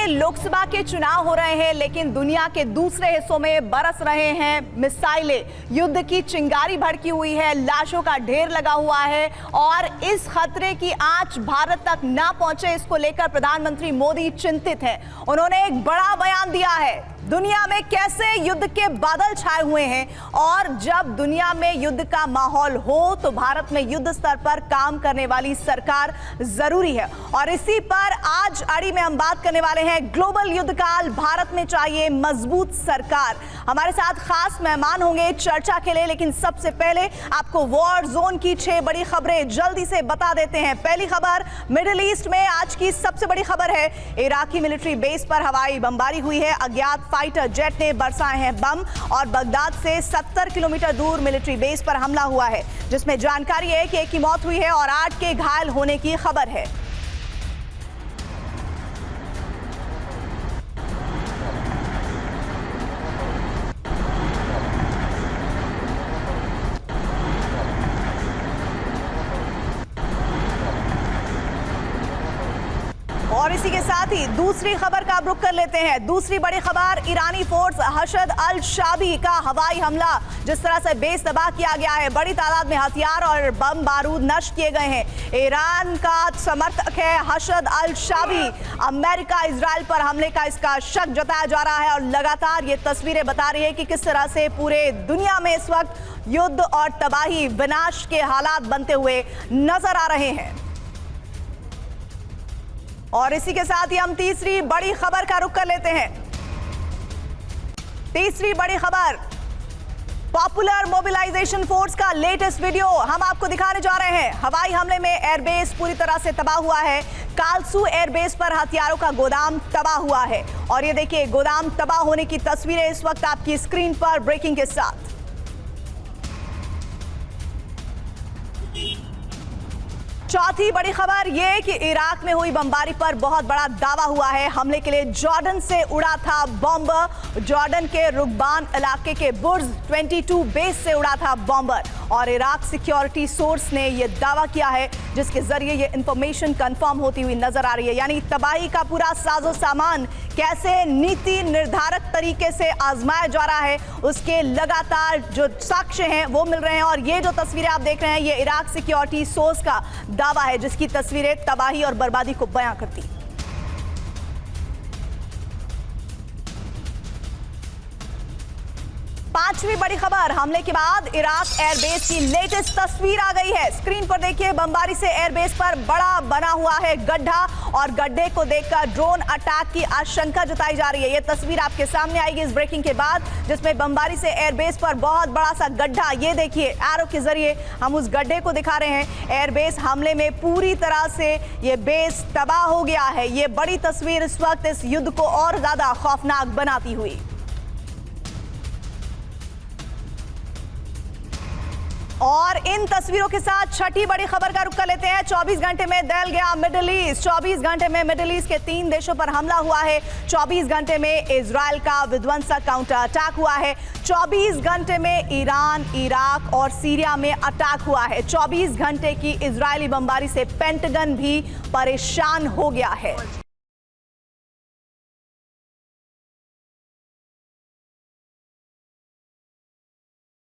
में लोकसभा के चुनाव हो रहे हैं, लेकिन दुनिया के दूसरे हिस्सों में बरस रहे हैं मिसाइलें। युद्ध की चिंगारी भड़की हुई है, लाशों का ढेर लगा हुआ है और इस खतरे की आंच भारत तक ना पहुंचे, इसको लेकर प्रधानमंत्री मोदी चिंतित हैं। उन्होंने एक बड़ा बयान दिया है। दुनिया में कैसे युद्ध के बादल छाए हुए हैं और जब दुनिया में युद्ध का माहौल हो तो भारत में युद्ध स्तर पर काम करने वाली सरकार जरूरी है। और इसी पर आज अड़ी में हम बात करने वाले हैं। ग्लोबल युद्ध काल, भारत में चाहिए मजबूत सरकार। हमारे साथ खास मेहमान होंगे चर्चा के लिए, लेकिन सबसे पहले आपको वॉर जोन की 6 बड़ी खबरें जल्दी से बता देते हैं। पहली खबर, मिडिल ईस्ट में आज की सबसे बड़ी खबर है। इराकी मिलिट्री बेस पर हवाई बमबारी हुई है। अज्ञात फाइटर जेट ने बरसाए हैं बम और बगदाद से 70 किलोमीटर दूर मिलिट्री बेस पर हमला हुआ है, जिसमें जानकारी है कि 1 की मौत हुई है और 8 के घायल होने की खबर है। और इसी के साथ ही दूसरी खबर का रुख कर लेते हैं। दूसरी बड़ी खबर, ईरानी फोर्स हशद अल शाबी का हवाई हमला, जिस तरह से बेस तबाह किया गया है। बड़ी तादाद में हथियार और बम बारूद नष्ट किए गए हैं। ईरान का समर्थक है हशद अल शाबी। अमेरिका इजराइल पर हमले का इसका शक जताया जा रहा है और लगातार ये तस्वीरें बता रही है कि किस तरह से पूरे दुनिया में इस वक्त युद्ध और तबाही, विनाश के हालात बनते हुए नजर आ रहे हैं। और इसी के साथ ही हम तीसरी बड़ी खबर का रुख कर लेते हैं। तीसरी बड़ी खबर, पॉपुलर मोबिलाइजेशन फोर्स का लेटेस्ट वीडियो हम आपको दिखाने जा रहे हैं। हवाई हमले में एयरबेस पूरी तरह से तबाह हुआ है। कालसू एयरबेस पर हथियारों का गोदाम तबाह हुआ है और ये देखिए गोदाम तबाह होने की तस्वीरें इस वक्त आपकी स्क्रीन पर ब्रेकिंग के साथ। चौथी बड़ी खबर यह कि इराक में हुई बमबारी पर बहुत बड़ा दावा हुआ है। हमले के लिए जॉर्डन से उड़ा था बॉम्बर। जॉर्डन के रुकबान इलाके के बुर्ज 22 बेस से उड़ा था बॉम्बर और इराक सिक्योरिटी सोर्स ने यह दावा किया है, जिसके जरिए यह इंफॉर्मेशन कंफर्म होती हुई नजर आ रही है। यानी तबाही का पूरा साजो सामान कैसे नीति निर्धारक तरीके से आजमाया जा रहा है, उसके लगातार जो साक्ष्य हैं वो मिल रहे हैं। और ये जो तस्वीरें आप देख रहे हैं, ये इराक सिक्योरिटी सोर्स का दावा है, जिसकी तस्वीरें तबाही और बर्बादी को बयां करती। पांचवी बड़ी खबर, हमले के बाद इराक एयरबेस की लेटेस्ट तस्वीर आ गई है। स्क्रीन पर देखिए, बमबारी से एयरबेस पर बड़ा बना हुआ है गड्ढा और गड्ढे को देखकर ड्रोन अटैक की आशंका जताई जा रही है। यह तस्वीर आपके सामने आएगी इस ब्रेकिंग के बाद, जिसमें बमबारी से एयरबेस पर बहुत बड़ा सा गड्ढा, ये देखिए एरो के जरिए हम उस गड्ढे को दिखा रहे हैं। एयरबेस हमले में पूरी तरह से ये बेस तबाह हो गया है। ये बड़ी तस्वीर इस वक्त इस युद्ध को और ज्यादा खौफनाक बनाती हुई। और इन तस्वीरों के साथ छठी बड़ी खबर का रुख कर लेते हैं। 24 घंटे में दहल गया मिडिल ईस्ट। 24 घंटे में मिडिल ईस्ट के 3 देशों पर हमला हुआ है। 24 घंटे में इजराइल का विध्वंसक काउंटर अटैक हुआ है। 24 घंटे में ईरान, इराक और सीरिया में अटैक हुआ है। 24 घंटे की इजरायली बमबारी से पेंटागन भी परेशान हो गया है।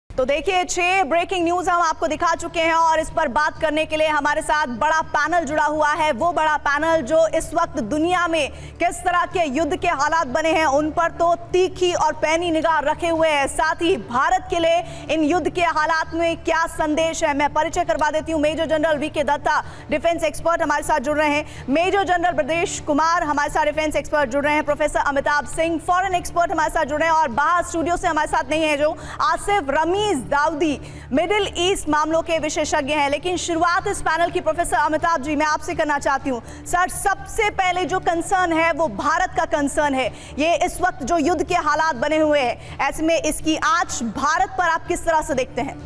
तो देखिए 6 ब्रेकिंग न्यूज हम आपको दिखा चुके हैं और इस पर बात करने के लिए हमारे साथ बड़ा पैनल जुड़ा हुआ है। वो बड़ा पैनल जो इस वक्त दुनिया में किस तरह के युद्ध के हालात बने हैं उन पर तो तीखी और पैनी निगाह रखे हुए हैं। साथ ही भारत के लिए इन युद्ध के हालात में क्या संदेश है, मैं परिचय करवा देती हूँ। Major general VK Datta, defence expert हमारे साथ जुड़ रहे हैं। मेजर जनरल ब्रजेश कुमार हमारे साथ डिफेंस एक्सपर्ट जुड़ रहे हैं। Professor Amitabh Singh, foreign expert हमारे साथ जुड़ रहे हैं। और बाहर स्टूडियो से हमारे साथ नहीं है जो आसिफ रमीज दाऊदी, मिडिल ईस्ट मामलों के विशेषज्ञ हैं। लेकिन शुरुआत इस पैनल की प्रोफेसर अमिताभ जी मैं आपसे करना चाहती हूं। सर, सबसे पहले जो कंसर्न है वो भारत का कंसर्न है। ये इस वक्त जो युद्ध के हालात बने हुए हैं, ऐसे में इसकी आंच भारत पर आप किस तरह से देखते हैं?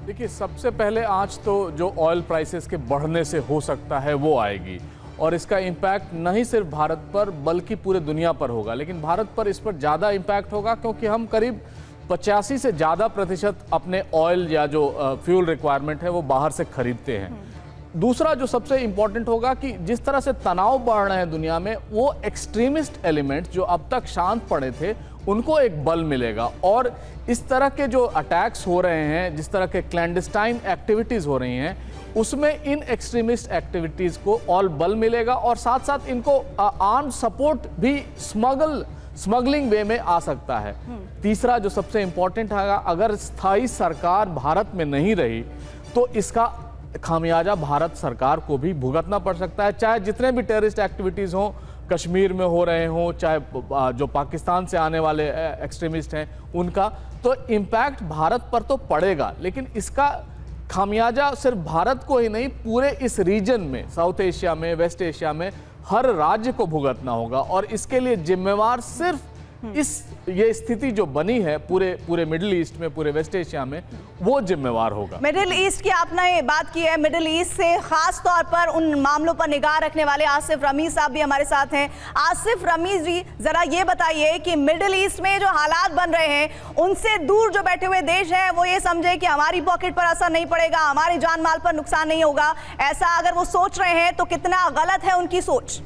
देखिए, सबसे पहले आंच तो जो ऑयल प्राइसेस के बढ़ने से हो सकता है वो आएगी और इसका इम्पैक्ट नहीं सिर्फ भारत पर बल्कि पूरे दुनिया पर होगा। लेकिन भारत पर इस पर ज़्यादा इम्पैक्ट होगा क्योंकि हम करीब 85 से ज़्यादा प्रतिशत अपने ऑयल या जो फ्यूल रिक्वायरमेंट है वो बाहर से खरीदते हैं। दूसरा जो सबसे इंपॉर्टेंट होगा कि जिस तरह से तनाव बढ़ रहे हैं दुनिया में, वो एक्सट्रीमिस्ट एलिमेंट्स जो अब तक शांत पड़े थे उनको एक बल मिलेगा। और इस तरह के जो अटैक्स हो रहे हैं, जिस तरह के क्लैंडस्टाइन एक्टिविटीज़ हो रही हैं, उसमें इन एक्सट्रीमिस्ट एक्टिविटीज़ को और बल मिलेगा और साथ साथ इनको आर्म सपोर्ट भी स्मगलिंग वे में आ सकता है। तीसरा जो सबसे इंपॉर्टेंट है, अगर स्थायी सरकार भारत में नहीं रही तो इसका खामियाजा भारत सरकार को भी भुगतना पड़ सकता है, चाहे जितने भी टेररिस्ट एक्टिविटीज़ हों, कश्मीर में हो रहे हों, चाहे जो पाकिस्तान से आने वाले एक्सट्रीमिस्ट हैं उनका। तो इम्पैक्ट भारत पर तो पड़ेगा, लेकिन इसका खामियाजा सिर्फ भारत को ही नहीं, पूरे इस रीजन में, साउथ एशिया में, वेस्ट एशिया में हर राज्य को भुगतना होगा। और इसके लिए जिम्मेवार सिर्फ ये स्थिति जो बनी है पूरे मिडिल ईस्ट में, पूरे वेस्ट एशिया में, वो जिम्मेवार होगा। मिडिल ईस्ट की आपने बात की है, मिडिल ईस्ट से खास तौर पर उन मामलों पर निगाह रखने वाले आसिफ रमीज साहब भी हमारे साथ हैं। आसिफ रमीज जी, जरा ये बताइए कि मिडिल ईस्ट में जो हालात बन रहे हैं, उनसे दूर जो बैठे हुए देश हैं वो ये समझे कि हमारी पॉकेट पर असर नहीं पड़ेगा, हमारी जान माल पर नुकसान नहीं होगा, ऐसा अगर वो सोच रहे हैं तो कितना गलत है उनकी सोच?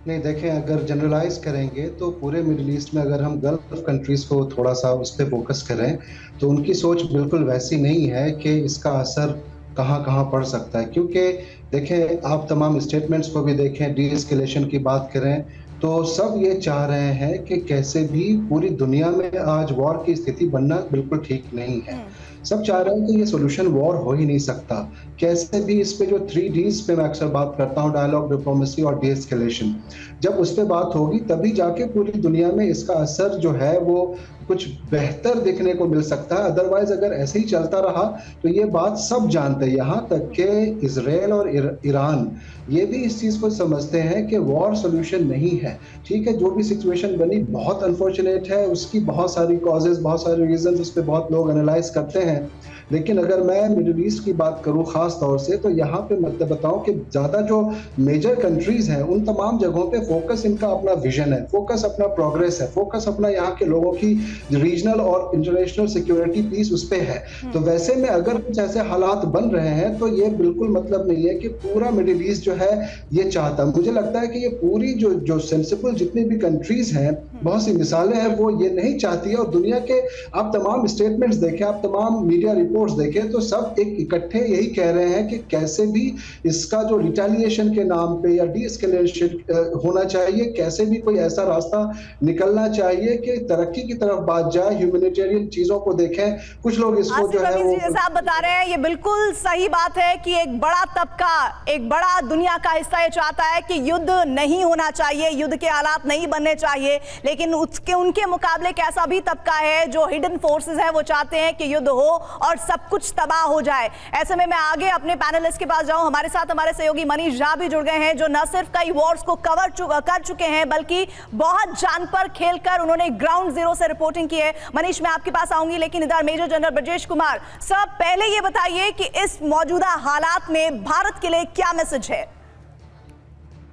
नहीं, देखें, अगर जनरलाइज करेंगे तो पूरे मिडिल ईस्ट में अगर हम गल्फ कंट्रीज को थोड़ा सा उस पर फोकस करें तो उनकी सोच बिल्कुल वैसी नहीं है कि इसका असर कहाँ कहाँ पड़ सकता है। क्योंकि देखें, आप तमाम स्टेटमेंट्स को भी देखें, डी एस्केलेशन की बात करें तो सब ये चाह रहे हैं कि कैसे भी पूरी दुनिया में आज वॉर की स्थिति बनना बिल्कुल ठीक नहीं है। सब चाह रहे हैं कि ये सोल्यूशन वॉर हो ही नहीं सकता। कैसे भी इस पे जो 3Ds पे मैं अक्सर बात करता हूँ, डायलॉग, डिप्लोमेसी और डीएस्केलेशन, जब उस पे बात होगी तभी जाके पूरी दुनिया में इसका असर जो है वो कुछ बेहतर देखने को मिल सकता है। अदरवाइज अगर ऐसे ही चलता रहा तो ये बात सब जानते हैं, यहाँ तक कि इजराइल और ईरान ये भी इस चीज़ को समझते हैं कि वॉर सोल्यूशन नहीं है। ठीक है, जो भी सिचुएशन बनी बहुत अनफॉर्चुनेट है, उसकी बहुत सारी कॉजेज, बहुत सारे रीजन उस पर बहुत लोग एनालाइज करते हैं। लेकिन अगर मैं मिडिल ईस्ट की बात करूं खास तौर से, तो यहाँ पे मैं बताऊं कि ज़्यादा जो मेजर कंट्रीज हैं उन तमाम जगहों पे फोकस इनका अपना विजन है, फोकस अपना प्रोग्रेस है, फोकस अपना यहाँ के लोगों की रीजनल और इंटरनेशनल सिक्योरिटी पीस उस पे है। तो वैसे में अगर कुछ ऐसे हालात बन रहे हैं तो ये बिल्कुल मतलब नहीं है कि पूरा मिडिल ईस्ट जो है ये चाहता। मुझे लगता है कि ये पूरी जो सेंसिबल जितनी भी कंट्रीज हैं, बहुत सी मिसालें हैं, वो ये नहीं चाहती है। और दुनिया के आप तमाम स्टेटमेंट्स देखें, आप तमाम मीडिया रिपोर्ट्स देखें तो सब एक इकट्ठे यही कह रहे हैं कि कैसे भी इसका जो रिटेलिएशन के नाम पे या डीएस्केलेशन होना चाहिए, कैसे भी कोई ऐसा रास्ता निकलना चाहिए कि तरक्की की तरफ बात जाए, ह्यूमैनिटेरियन चीजों को देखें। कुछ लोग इसको जो है वो, जैसा आप बता रहे हैं, ये बिल्कुल सही बात है कि एक बड़ा तबका, एक बड़ा दुनिया का हिस्सा ये चाहता है कि युद्ध नहीं होना चाहिए, युद्ध के हालात नहीं बनने चाहिए। लेकिन उनके मुकाबले एक ऐसा भी तबका है जो हिडन फोर्सेस है, वो चाहते हैं कि युद्ध हो और सब कुछ तबाह हो जाए। ऐसे में मैं आगे अपने पैनलिस्ट के पास जाऊं। हमारे साथ हमारे सहयोगी मनीष झा भी जुड़ गए हैं, जो न सिर्फ कई वॉर्स को कर चुके हैं बल्कि बहुत जान पर खेलकर उन्होंने ग्राउंड जीरो से रिपोर्टिंग की है। मनीष, मैं आपके पास आऊंगी, लेकिन इधर मेजर जनरल ब्रजेश कुमार साहब, पहले ये बताइए कि इस मौजूदा हालात में भारत के लिए क्या मैसेज है?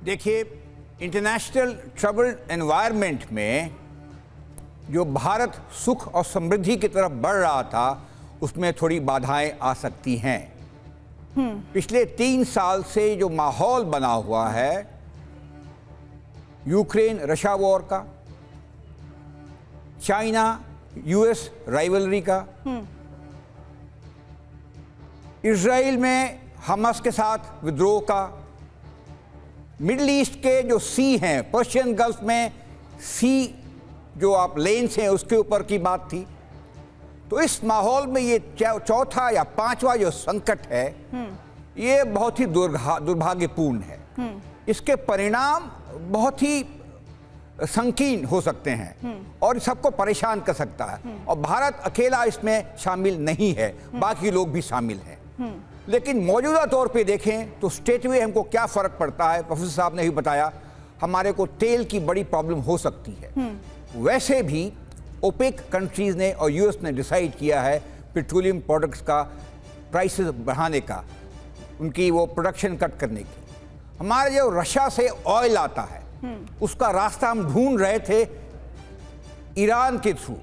देखिए, इंटरनेशनल ट्रबल्ड एनवायरनमेंट में जो भारत सुख और समृद्धि की तरफ बढ़ रहा था, उसमें थोड़ी बाधाएं आ सकती हैं। पिछले 3 साल से जो माहौल बना हुआ है, यूक्रेन रशिया वॉर का, चाइना यूएस राइवलरी का, इजराइल में हमास के साथ विद्रोह का, मिडिल ईस्ट के जो सी हैं, पर्शियन गल्फ में सी जो आप लेन्स हैं उसके ऊपर की बात थी। तो इस माहौल में ये चौथा या 5वां जो संकट है, ये बहुत ही दुर्भाग्यपूर्ण है। इसके परिणाम बहुत ही संकीर्ण हो सकते हैं और सबको परेशान कर सकता है। और भारत अकेला इसमें शामिल नहीं है, बाकी लोग भी शामिल हैं। लेकिन मौजूदा तौर पे देखें तो स्टेटवे हमको क्या फ़र्क पड़ता है, प्रोफेसर साहब ने भी बताया, हमारे को तेल की बड़ी प्रॉब्लम हो सकती है। वैसे भी ओपेक कंट्रीज़ ने और यूएस ने डिसाइड किया है पेट्रोलियम प्रोडक्ट्स का प्राइसेस बढ़ाने का, उनकी वो प्रोडक्शन कट करने की। हमारे जो रशिया से ऑयल आता है उसका रास्ता हम ढूंढ रहे थे ईरान के थ्रू।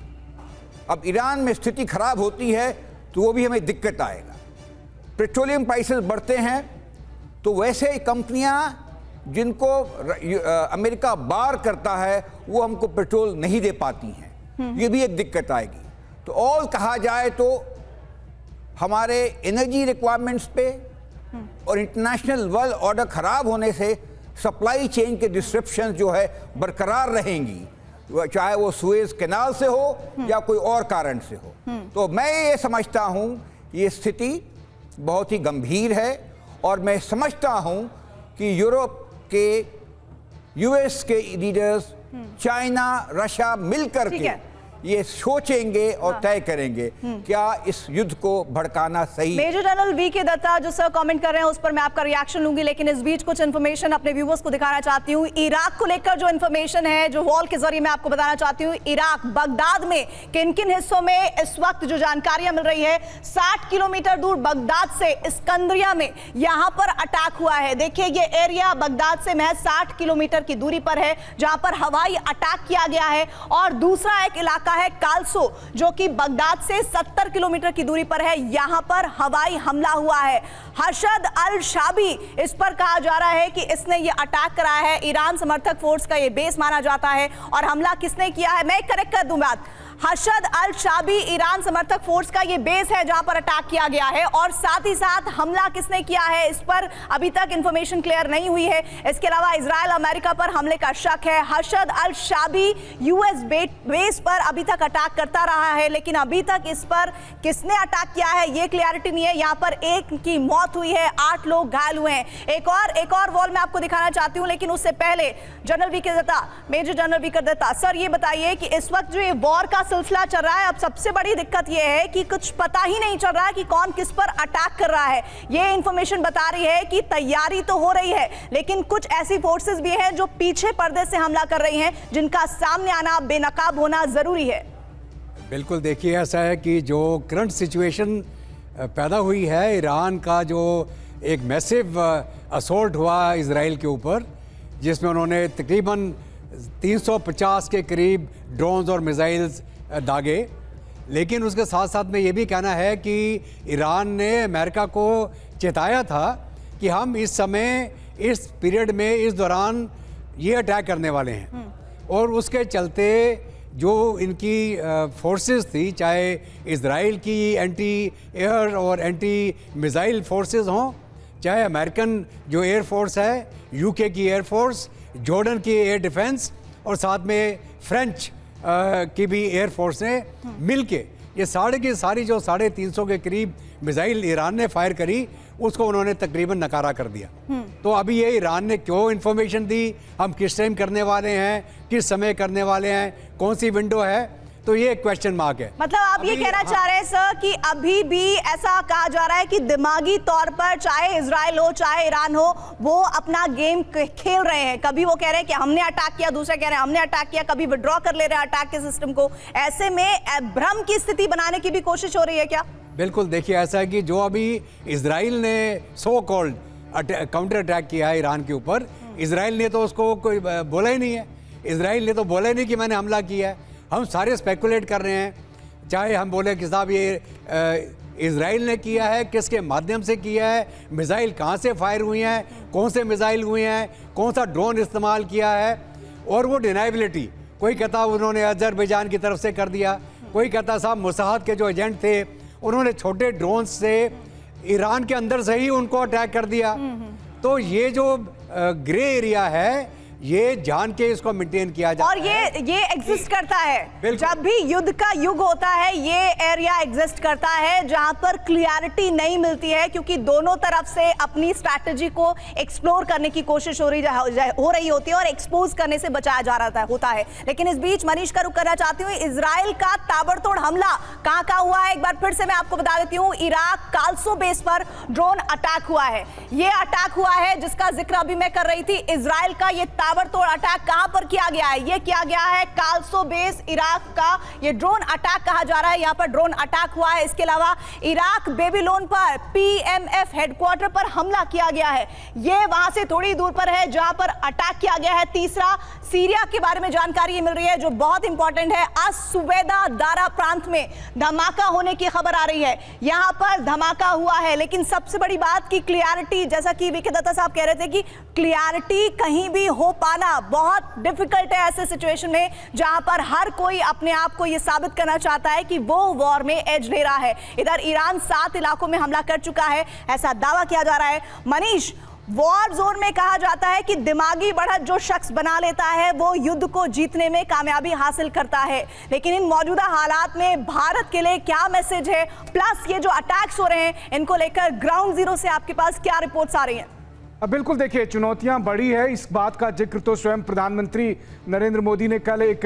अब ईरान में स्थिति खराब होती है तो वो भी हमें दिक्कत आएगा। पेट्रोलियम प्राइसेस बढ़ते हैं तो वैसे ही कंपनियां जिनको अमेरिका बार करता है वो हमको पेट्रोल नहीं दे पाती हैं, ये भी एक दिक्कत आएगी। तो ऑल कहा जाए तो हमारे एनर्जी रिक्वायरमेंट्स पे और इंटरनेशनल वर्ल्ड ऑर्डर खराब होने से सप्लाई चेन के डिस्ट्रप्शन जो है बरकरार रहेंगी, चाहे वो सुएज कैनाल से हो या कोई और कारण से हो। तो मैं ये समझता हूँ ये स्थिति बहुत ही गंभीर है और मैं समझता हूँ कि यूरोप के, यूएस के लीडर्स, चाइना, रशिया मिलकर के ये सोचेंगे और तय करेंगे क्या इस युद्ध को भड़काना सही। मेजर जनरल वी के दत्ता जो सर कमेंट कर रहे हैं उस पर मैं आपका रिएक्शन लूंगी, लेकिन इस बीच कुछ इन्फॉर्मेशन अपने व्यूअर्स को दिखाना चाहती हूँ। इराक को लेकर जो इन्फॉर्मेशन है, जो वॉल के जरिए मैं आपको बताना चाहती हूँ। इराक बगदाद में किन किन हिस्सों में इस वक्त जो जानकारियां मिल रही है, 60 किलोमीटर दूर बगदाद से इस्कंदरिया में यहां पर अटैक हुआ है। देखिए ये एरिया बगदाद से महज 60 किलोमीटर की दूरी पर है जहां पर हवाई अटैक किया गया है। और दूसरा एक इलाका है कालसो जो कि बगदाद से 70 किलोमीटर की दूरी पर है, यहां पर हवाई हमला हुआ है। हर्षद अल शाबी, इस पर कहा जा रहा है कि इसने ये अटैक कराया है। ईरान समर्थक फोर्स का ये बेस माना जाता है। और हमला किसने किया है, मैं करेक्ट कर दूं बात, हर्षद अल शाबी ईरान समर्थक फोर्स का ये बेस है जहां पर अटैक किया गया है। और साथ ही साथ हमला किसने किया है इस पर अभी तक इंफॉर्मेशन क्लियर नहीं हुई है। इसके अलावा इजराइल अमेरिका पर हमले का शक है। हर्षद अल शाबी यूएस बेस पर अभी तक अटैक करता रहा है, लेकिन अभी तक इस पर किसने अटैक किया है ये क्लियरिटी नहीं है। यहाँ पर एक की मौत हुई है, 8 लोग घायल हुए हैं। एक और वॉल मैं आपको दिखाना चाहती हूँ, लेकिन उससे पहले जनरल वी के दत्ता, मेजर जनरल वी के दत्ता, सर ये बताइए कि इस वक्त जो ये वॉर का सिलसिला चल रहा है, अब सबसे बड़ी दिक्कत यह है कि कुछ पता ही नहीं चल रहा है कि कौन किस पर अटैक कर रहा है। ये इंफॉर्मेशन बता रही है कि तैयारी तो हो रही है, लेकिन कुछ ऐसी फोर्सेस भी हैं जो पीछे पर्दे से हमला कर रही हैं, जिनका सामने आना, बेनकाब होना जरूरी है। बिल्कुल, देखिए ऐसा है कि जो करंट सिचुएशन पैदा हुई है, ईरान का जो एक मैसिव असॉल्ट हुआ इजराइल के ऊपर, जिसमें उन्होंने तकरीबन 350 के करीब ड्रोन्स और मिसाइल्स दागे। लेकिन उसके साथ साथ में ये भी कहना है कि ईरान ने अमेरिका को चेताया था कि हम इस समय, इस पीरियड में, इस दौरान ये अटैक करने वाले हैं। और उसके चलते जो इनकी फोर्सेस थी, चाहे इजराइल की एंटी एयर और एंटी मिसाइल फोर्सेस हों, चाहे अमेरिकन जो एयर फोर्स है, यूके की एयर फोर्स, जॉर्डन की एयर डिफेंस और साथ में फ्रेंच की भी एयर फोर्स ने मिलके ये साढ़े की सारी जो 350 के करीब मिसाइल ईरान ने फायर करी, उसको उन्होंने तकरीबन नकारा कर दिया। तो अभी ये ईरान ने क्यों इन्फॉर्मेशन दी, हम किस टाइम करने वाले हैं, किस समय करने वाले हैं, कौन सी विंडो है, तो ये क्वेश्चन मार्क है। मतलब आप ये कहना चाह रहे हैं सर कि अभी भी ऐसा कहा जा रहा है कि दिमागी तौर पर चाहे इजराइल हो चाहे ईरान हो, वो अपना गेम खेल रहे हैं। कभी वो कह रहे हैं कि हमने अटैक किया, दूसरे कह रहे हैं हमने अटैक किया, कभी विड्रॉ कर ले रहे हैं अटैक के सिस्टम को। ऐसे में भ्रम की स्थिति बनाने की भी कोशिश हो रही है क्या? बिल्कुल, देखिए ऐसा है कि जो अभी इजराइल ने सो कॉल्ड काउंटर अटैक किया है ईरान के ऊपर, इजराइल ने तो उसको कोई बोला ही नहीं है। इजराइल ने तो बोला ही नहीं कि मैंने हमला किया है। हम सारे स्पेकुलेट कर रहे हैं, चाहे हम बोले कि साहब ये इजराइल ने किया है, किसके माध्यम से किया है, मिसाइल कहाँ से फायर हुई हैं, कौन से मिसाइल हुए हैं, कौन सा ड्रोन इस्तेमाल किया है। और वो डिनाइबिलिटी, कोई कहता उन्होंने अजरबैजान की तरफ से कर दिया, कोई कहता साहब मुसाहद के जो एजेंट थे उन्होंने छोटे ड्रोन से ईरान के अंदर से ही उनको अटैक कर दिया। तो ये जो ग्रे एरिया है, ये जान के इसको मेंटेन किया जाता और ये एग्जिस्ट करता है। जब भी युद्ध का युग होता है, ये एरिया एग्जिस्ट करता है जहां पर क्लियरिटी नहीं मिलती है, क्योंकि दोनों तरफ से अपनी स्ट्रैटेजी को एक्सप्लोर करने की कोशिश हो रही होती है और एक्सपोज करने से बचाया जा रहा होता है। लेकिन इस बीच मनीष का रुख करना चाहती हूँ, इजराइल का ताबड़तोड़ हमला कहाँ हुआ है, एक बार फिर से मैं आपको बता देती हूँ। इराक कालसो बेस पर ड्रोन अटैक हुआ है। ये अटैक हुआ है जिसका जिक्र अभी मैं कर रही थी। इजराइल का ये ताबड़तोड़ अटैक कहां पर किया गया है? ये किया गया है कालसो बेस, इराक का ये ड्रोन अटैक कहा जा रहा है। यहां पर ड्रोन अटैक हुआ है। इसके अलावा इराक बेबीलोन पर पीएमएफ हेडक्वार्टर पर हमला किया गया है। ये वहां से थोड़ी दूर पर है जहां पर अटैक किया गया है। तीसरा सीरिया के बारे में जानकारी मिल रही है जो बहुत इंपॉर्टेंट है। आज सुबेदा दारा प्रांत में धमाका होने की खबर आ रही है। यहां पर धमाका हुआ है, लेकिन सबसे बड़ी बात की क्लियरिटी, जैसा कि वीके दत्ता साहब कह रहे थे कि क्लियरिटी कहीं भी हो पाना बहुत डिफिकल्ट है ऐसे सिचुएशन में जहां पर हर कोई अपने आप को यह साबित करना चाहता है कि वो वॉर में एज ले रहा है। इधर ईरान 7 इलाकों में हमला कर चुका है, ऐसा दावा किया जा रहा है। मनीष, वॉर जोन में कहा जाता है कि दिमागी बढ़त जो शख्स बना लेता है वो युद्ध को जीतने में कामयाबी हासिल करता है, लेकिन इन मौजूदा हालात में भारत के लिए क्या मैसेज है, प्लस ये जो अटैक्स हो रहे हैं इनको लेकर ग्राउंड जीरो से आपके पास क्या रिपोर्ट्स आ रही हैं? बिल्कुल, देखिए चुनौतियां बड़ी है। इस बात का जिक्र तो स्वयं प्रधानमंत्री नरेंद्र मोदी ने कल एक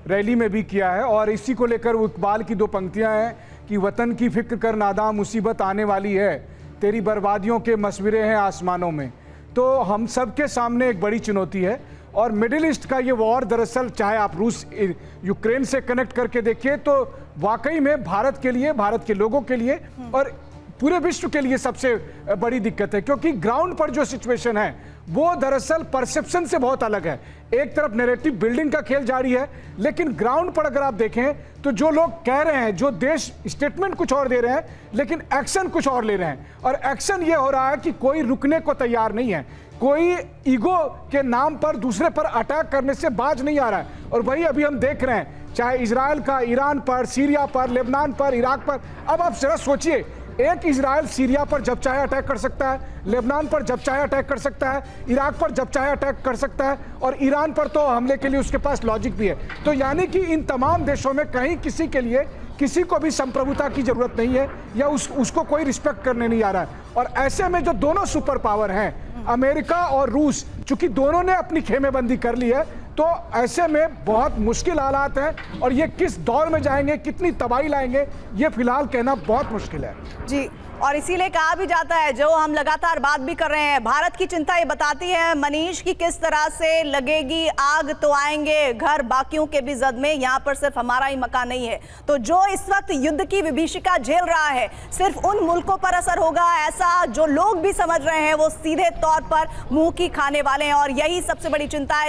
रैली में भी किया है, और इसी को लेकर वो इकबाल की 2 पंक्तियां हैं कि वतन की फिक्र कर नादा, मुसीबत आने वाली है, तेरी बर्बादियों के मसविरे हैं आसमानों में। तो हम सब के सामने एक बड़ी चुनौती है, और मिडिल ईस्ट का ये वॉर दरअसल, चाहे आप रूस यूक्रेन से कनेक्ट करके देखिए तो वाकई में भारत के लिए, भारत के लोगों के लिए और पूरे विश्व के लिए सबसे बड़ी दिक्कत है, क्योंकि ग्राउंड पर जो सिचुएशन है वो दरअसल परसेप्शन से बहुत अलग है। एक तरफ नैरेटिव बिल्डिंग का खेल जारी है, लेकिन ग्राउंड पर अगर आप देखें तो जो लोग कह रहे हैं, जो देश स्टेटमेंट कुछ और दे रहे हैं लेकिन एक्शन कुछ और ले रहे हैं, और एक्शन ये हो रहा है कि कोई रुकने को तैयार नहीं है, कोई ईगो के नाम पर दूसरे पर अटैक करने से बाज नहीं आ रहा है। और वही अभी हम देख रहे हैं, चाहे इजराइल का ईरान पर, सीरिया पर, लेबनान पर, इराक पर। अब आप जरा सोचिए, एक इजराइल सीरिया पर जब चाहे अटैक कर सकता है, लेबनान पर जब चाहे अटैक कर सकता है, इराक पर जब चाहे अटैक कर सकता है, और ईरान पर तो हमले के लिए उसके पास लॉजिक भी है। तो यानी कि इन तमाम देशों में कहीं किसी के लिए किसी को भी संप्रभुता की जरूरत नहीं है, या उसको कोई रिस्पेक्ट करने नहीं आ रहा है। और ऐसे में जो दोनों सुपर पावर हैं, अमेरिका और रूस, चूंकि दोनों ने अपनी खेमेबंदी कर ली है, तो ऐसे में बहुत मुश्किल हालात हैं, और ये किस दौर में जाएंगे, कितनी तबाही लाएंगे, ये फिलहाल कहना बहुत मुश्किल है जी। और इसीलिए कहा भी जाता है, जो हम लगातार बात भी कर रहे हैं, भारत की चिंता ये बताती है मनीष की किस तरह से लगेगी आग तो आएंगे घर बाकियों के भी जद में, यहाँ पर सिर्फ हमारा ही मकान नहीं है। तो जो इस वक्त युद्ध की विभीषिका झेल रहा है सिर्फ उन मुल्कों पर असर होगा, ऐसा जो लोग भी समझ रहे हैं, वो सीधे तौर पर मुंह की खाने वाले हैं, और यही सबसे बड़ी चिंता है।